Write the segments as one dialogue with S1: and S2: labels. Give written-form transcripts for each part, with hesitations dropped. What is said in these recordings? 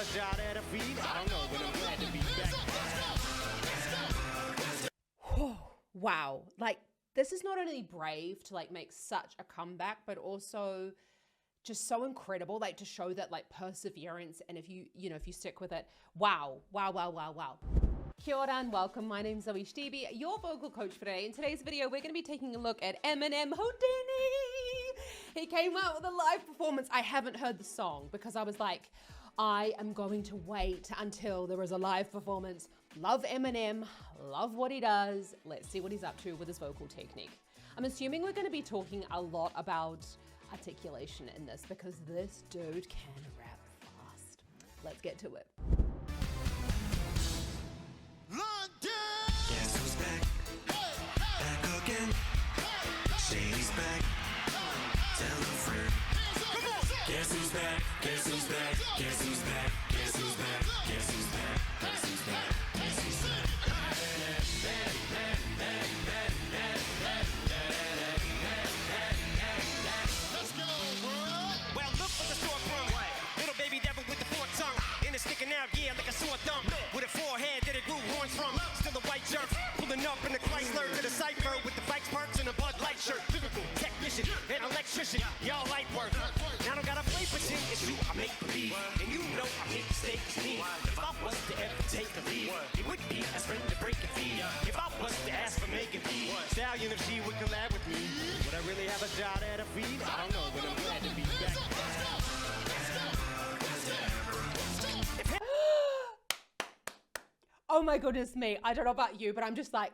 S1: a shot at a feed? I don't know, but I'm glad to be back.
S2: Wow. Like, this is not only brave to like make such a comeback, but also just so incredible, like to show that like perseverance. And if you stick with it, wow. Kia ora and welcome. My name's ZoeStibi, your vocal coach for today. In today's video, we're going to be taking a look at Eminem Houdini. He came out with a live performance. I haven't heard the song because I was like, I am going to wait until there is a live performance. Love Eminem, love what he does. Let's see what he's up to with his vocal technique. I'm assuming we're going to be talking a lot about articulation in this because this dude can rap fast. Let's get to it.
S3: Guess who's back? Back again. Shady's back. Tell a friend. Guess who's back? Guess who's back? Guess who's back? Guess who's back? Guess who's back? Guess who's back? Guess who's back?
S1: Let's go, bro. Well, look for the storefront. Little baby devil with the forked tongue. And it's sticking out, yeah, like a sore thumb. With a forehead that it grew horns from. Still a white jerk. Pulling up in the Chrysler to the cipher with the bikes perks and a Bud Light shirt. Physical technician and electrician. Y'all light work. Now I don't gotta play pretend. It's you I make believe. And you know I make mistakes me. If I was to ever take a lead, it would be a friend to break a feed. If I was to ask for making feed, Stallion if she would collab with me. Would I really have a shot at a feed? I don't know, but I'm glad to be back.
S2: Oh my goodness me. I don't know about you, but I'm just like,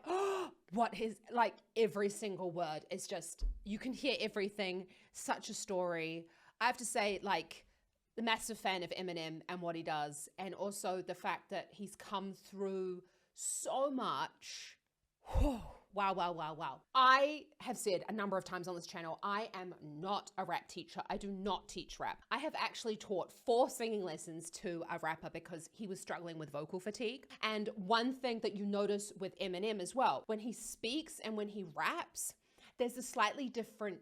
S2: what his, like every single word is just, you can hear everything. Such a story. I have to say, like, a massive fan of Eminem and what he does. And also the fact that he's come through so much. Wow. I have said a number of times on this channel, I am not a rap teacher. I do not teach rap. I have actually taught 4 singing lessons to a rapper because he was struggling with vocal fatigue. And one thing that you notice with Eminem as well, when he speaks and when he raps, there's a slightly different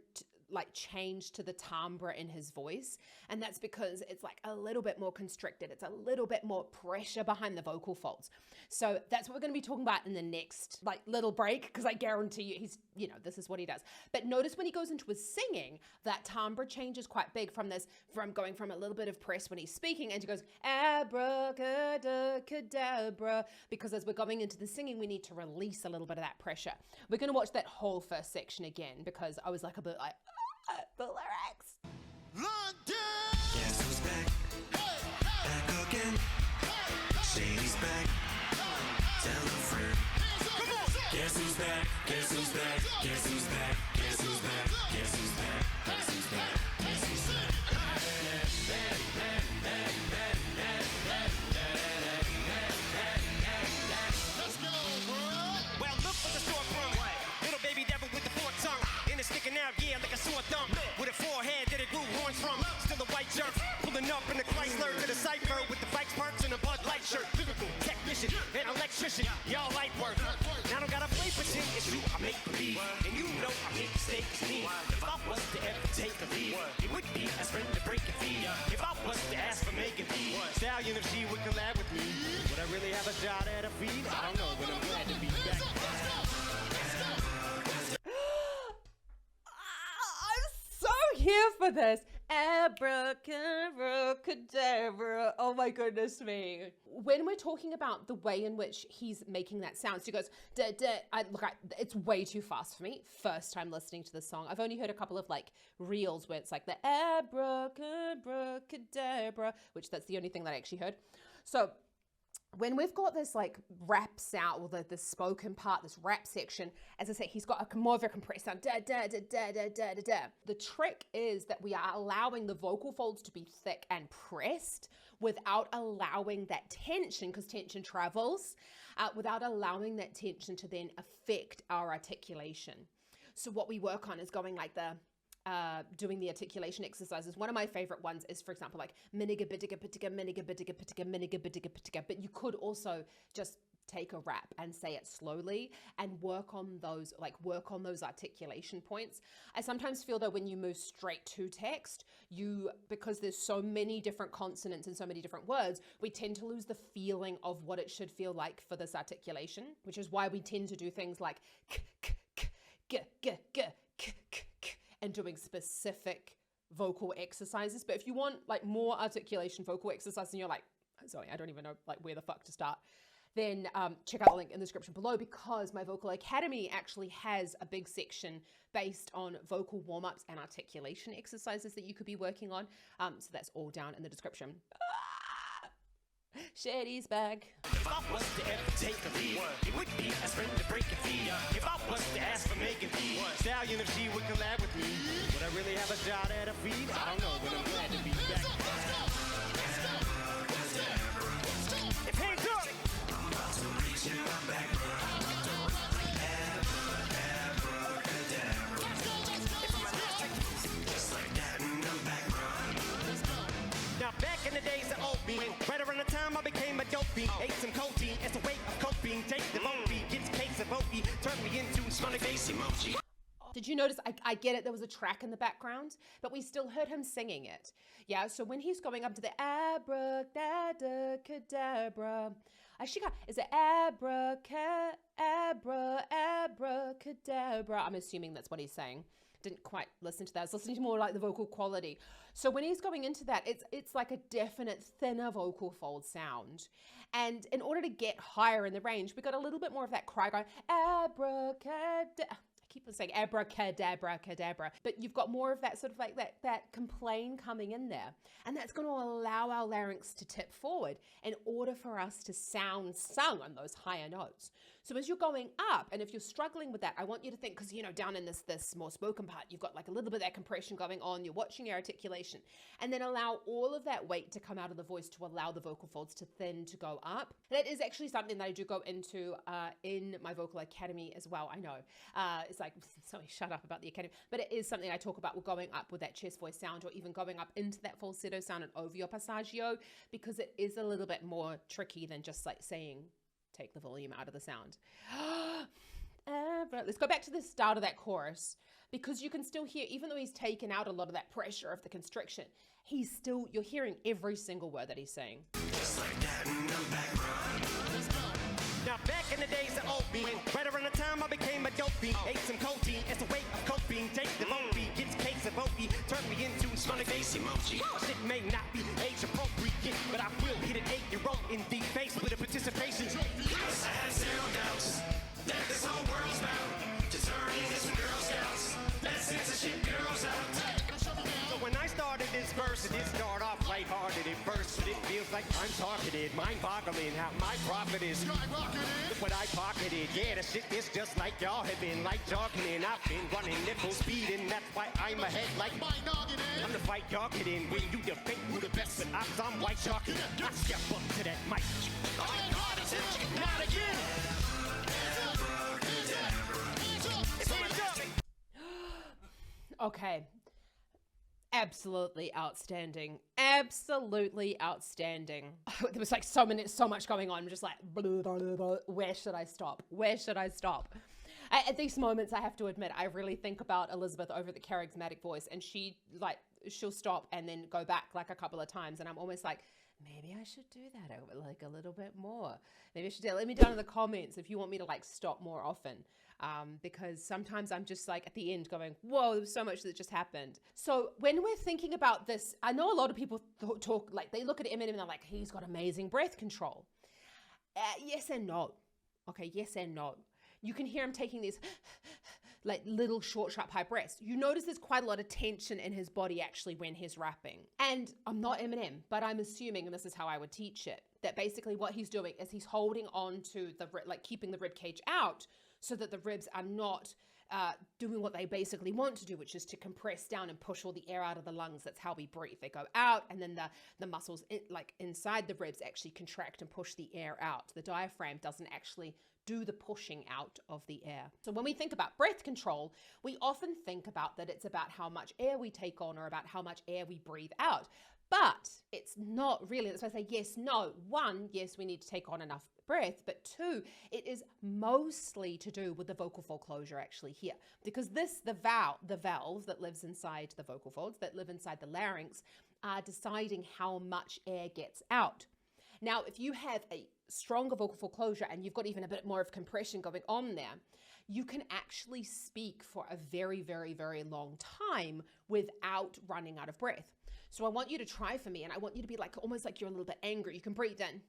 S2: like change to the timbre in his voice. And that's because it's like a little bit more constricted. It's a little bit more pressure behind the vocal folds. So that's what we're going to be talking about in the next like little break, because I guarantee you he's, this is what he does. But notice when he goes into his singing, that timbre change is quite big from going from a little bit of press when he's speaking and he goes abracadabra, because as we're going into the singing, we need to release a little bit of that pressure. We're going to watch that whole first section again because I was like a bit like, the lyrics.
S1: London!
S3: Guess who's back? Back again. Shady's back. Tell a friend. Guess who's back? Guess who's back? Guess who's back? Guess who's back? Guess who's back? Guess who's back? Guess who's back?
S1: Let's go, bro. Well, look for the storefront. Little baby devil with the forked tongue. And it's sticking out, yeah, like a sore thumb. With a forehead that it grew horns from. Still a white jerk. Pulling up in the Chrysler to the cipher with the bikes perks and a Bud Light shirt. Physical technician and electrician. Y'all light work. Now I don't gotta play pretend. It's you I make believe. And you know I make mistakes me. If I was to ever take a lead, it would be a friend to break a feed. If I was to ask for making feed, Stallion if she would collab with me. Would I really have a shot at a feed? I don't know, but I'm glad to be back.
S2: I'm so here for this. Abracadabra. Oh my goodness me. When we're talking about the way in which he's making that sound, so he goes, it's way too fast for me. First time listening to the song. I've only heard a couple of like reels where it's like the abracadabra, which that's the only thing that I actually heard. So when we've got this like rap sound, or the spoken part, this rap section, as I say, he's got a more of a compressed sound. The trick is that we are allowing the vocal folds to be thick and pressed without allowing that tension, because tension travels, without allowing that tension to then affect our articulation. So what we work on is going like doing the articulation exercises. One of my favorite ones is, for example, like miniga bidiga pitiga miniga bidiga pitiga miniga bidiga pitiga, but you could also just take a rap and say it slowly and work on those articulation points. I sometimes feel that when you move straight to text, because there's so many different consonants and so many different words, we tend to lose the feeling of what it should feel like for this articulation, which is why we tend to do things like k, k, k, g, g, g, k, k, k, and doing specific vocal exercises. But if you want like more articulation vocal exercises and you're like, Zoe, I don't even know like where the fuck to start, then check out the link in the description below, because my Vocal Academy actually has a big section based on vocal warm-ups and articulation exercises that you could be working on. So that's all down in the description. Shady's back.
S1: If I was to ever take a lead, it would be a friend to break a feed. If I was to ask for making the stallion, if she would collab with me, would I really have a shot at a feed? I don't know, but I'm glad to be back. If hands up,
S3: I'm about to reach in my back, just like that, and I'm back,
S1: now back in the days of opium, right around the time I became a dopey, ate some codeine as a way of coping, take the Moby, gets cakes of Opie, turned me into smiley face emoji.
S2: Did you notice? I get it. There was a track in the background, but we still heard him singing it. Yeah. So when he's going up to the abracadabra, is it abracadabra? I'm assuming that's what he's saying. Didn't quite listen to that. I was listening to more like the vocal quality. So when he's going into that, it's like a definite thinner vocal fold sound. And in order to get higher in the range, we got a little bit more of that cry going, abracadabra. I keep on saying abracadabra, cadabra, but you've got more of that sort of like that complain coming in there. And that's going to allow our larynx to tip forward in order for us to sound sung on those higher notes. So as you're going up, and if you're struggling with that, I want you to think, because down in this more spoken part, you've got like a little bit of that compression going on, you're watching your articulation, and then allow all of that weight to come out of the voice to allow the vocal folds to thin, to go up. That is actually something that I do go into in my Vocal Academy as well. I know it's like, sorry, shut up about the academy, but it is something I talk about with going up with that chest voice sound, or even going up into that falsetto sound and over your passaggio, because it is a little bit more tricky than just like saying, take the volume out of the sound. Let's go back to the start of that chorus, because you can still hear, even though he's taken out a lot of that pressure of the constriction, you're hearing every single word that he's saying.
S3: just like that, and I'm back,
S1: Now back in the days of opium, right around the time I became a dopey, ate some codeine as a way of coping, take the Moby, gets cakes of Opie, turned me into smiley face emoji. My shit may not be age appropriate, but I will hit an 8-year-old in the face with a participation.
S3: I have zero doubts that this whole world's bound to turn into some Girl Scouts. That censorship girls out.
S1: So when I started this verse, it did start off lighthearted at first, but it feels like I'm targeted, mind-boggling how my profit is. Look what I pocketed, yeah, the shit is just like y'all have been like jogging. I've been running nickel speed, and that's why I'm ahead like I'm the fight y'all get in. When you debate who the best, but I'm white chalking. I step up to that mic. Not again.
S2: Okay. Absolutely outstanding. Absolutely outstanding. There was like so much going on. I'm just like, blah, blah, blah. Where should I stop? Where should I stop? At these moments, I have to admit, I really think about Elizabeth over the charismatic voice, and she'll stop and then go back like a couple of times, and I'm almost like, maybe I should do that like a little bit more. Maybe I should let me down in the comments if you want me to like stop more often. Because sometimes I'm just like at the end going, whoa, there was so much that just happened. So when we're thinking about this, I know a lot of people talk, like they look at Eminem and they're like, he's got amazing breath control. Yes and no. Okay, yes and no. You can hear him taking these like little short, sharp, high breaths. You notice there's quite a lot of tension in his body actually when he's rapping. And I'm not Eminem, but I'm assuming, and this is how I would teach it, that basically what he's doing is he's holding on to keeping the rib cage out, so that the ribs are not doing what they basically want to do, which is to compress down and push all the air out of the lungs. That's how we breathe. They go out, and then the muscles inside the ribs actually contract and push the air out. The diaphragm doesn't actually do the pushing out of the air. So when we think about breath control, we often think about that it's about how much air we take on or about how much air we breathe out. But it's not really. That's why I say yes, no. One, yes, we need to take on enough breath, but two, it is mostly to do with the vocal fold closure actually here, because the valve that lives inside the vocal folds, that live inside the larynx, are deciding how much air gets out. Now, if you have a stronger vocal fold closure and you've got even a bit more of compression going on there, you can actually speak for a very, very, very long time without running out of breath. So I want you to try for me, and I want you to be like, almost like you're a little bit angry. You can breathe in,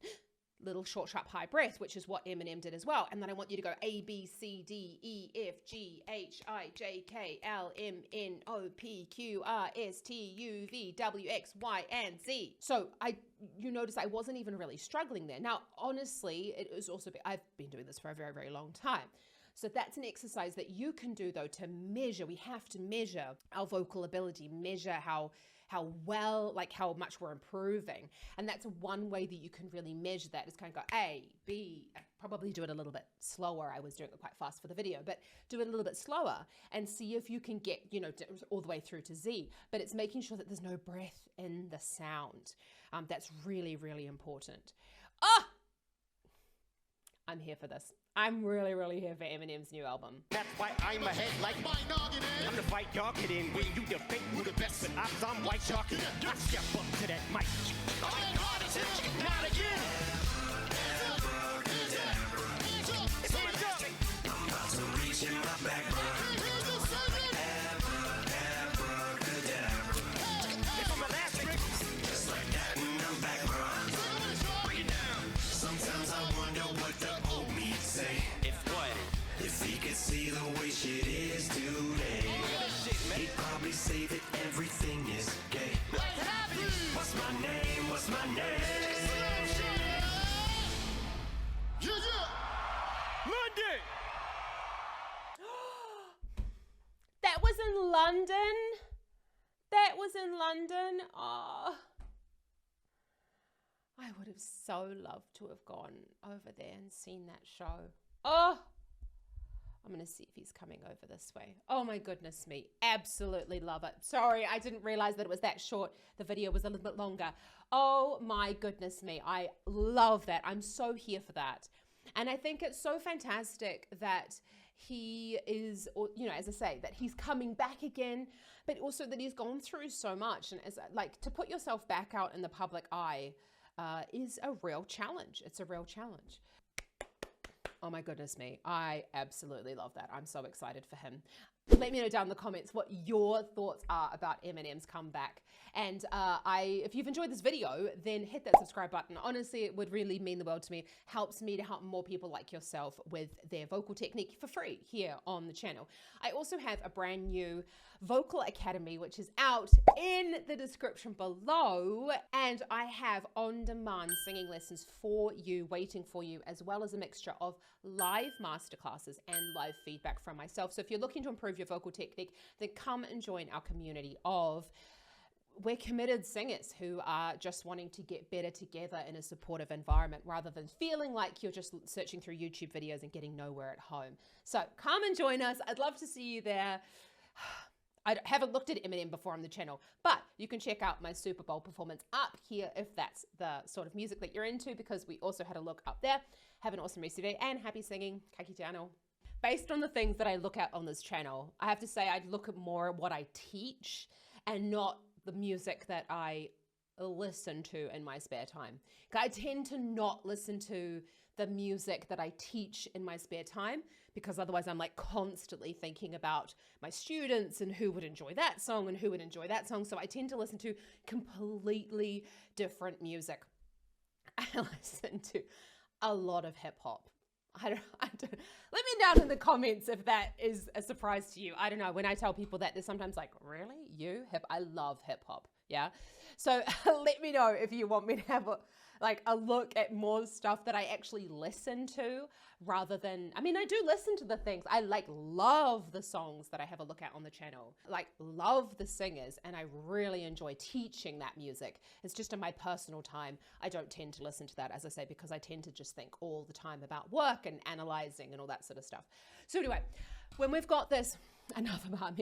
S2: little short, sharp, high breath, which is what Eminem did as well. And then I want you to go A, B, C, D, E, F, G, H, I, J, K, L, M, N, O, P, Q, R, S, T, U, V, W, X, Y, and Z. So you notice I wasn't even really struggling there. Now, honestly, it was also, I've been doing this for a very, very long time. So that's an exercise that you can do though to measure. We have to measure our vocal ability, measure how well, like how much we're improving. And that's one way that you can really measure that, is kind of go A, B, probably do it a little bit slower. I was doing it quite fast for the video, but do it a little bit slower and see if you can get, all the way through to Z. But it's making sure that there's no breath in the sound. That's really, really important. I'm here for this. I'm really, really here for Eminem's new album.
S1: That's why I'm ahead like my noggin. I'm the fight y'all get in. When you debate who the best, but I'm white chalky. I step up to that mic. Not again.
S3: I'm about to reach in my back, bro.
S1: If I'm a last trick,
S3: Just like that, and I'm back, bro. Bring it down. Sometimes I wonder what the old me'd say.
S1: if what?
S3: If he could see the way shit is today, he'd probably say that everything is gay. What's my name? What's my name?
S1: Monday.
S2: That was in London. That was in London. Oh, I would have so loved to have gone over there and seen that show. Oh, I'm going to see if he's coming over this way. Oh my goodness me. Absolutely love it. Sorry, I didn't realize that it was that short. The video was a little bit longer. Oh my goodness me. I love that. I'm so here for that. And I think it's so fantastic that he is, as I say, that he's coming back again, but also that he's gone through so much. And as like, to put yourself back out in the public eye is a real challenge. It's a real challenge. Oh my goodness me. I absolutely love that. I'm so excited for him. Let me know down in the comments what your thoughts are about Eminem's comeback. And if you've enjoyed this video, then hit that subscribe button. Honestly, it would really mean the world to me. Helps me to help more people like yourself with their vocal technique for free here on the channel. I also have a brand new Vocal Academy, which is out in the description below. And I have on-demand singing lessons for you, waiting for you, as well as a mixture of live masterclasses and live feedback from myself. So if you're looking to improve your vocal technique, then come and join our community of we're committed singers who are just wanting to get better together in a supportive environment rather than feeling like you're just searching through YouTube videos and getting nowhere at home. So come and join us. I'd love to see you there. I haven't looked at Eminem before on the channel, but you can check out my Super Bowl performance up here if that's the sort of music that you're into, because we also had a look up there. Have an awesome rest of your day and happy singing. Kaki channel. Based on the things that I look at on this channel, I have to say I look at more at what I teach and not the music that I listen to in my spare time. I tend to not listen to the music that I teach in my spare time, because otherwise I'm like constantly thinking about my students and who would enjoy that song and who would enjoy that song. So I tend to listen to completely different music. I listen to a lot of hip hop. I don't, let me down in the comments if that is a surprise to you. I don't know. When I tell people that, they're sometimes like, really? I love hip hop. Yeah. So let me know if you want me to have a look at more stuff that I actually listen to rather than, I mean, I do listen to the things. I love the songs that I have a look at on the channel, love the singers, and I really enjoy teaching that music. It's just in my personal time. I don't tend to listen to that, as I say, because I tend to just think all the time about work and analyzing and all that sort of stuff. So anyway, when we've got this, enough about me.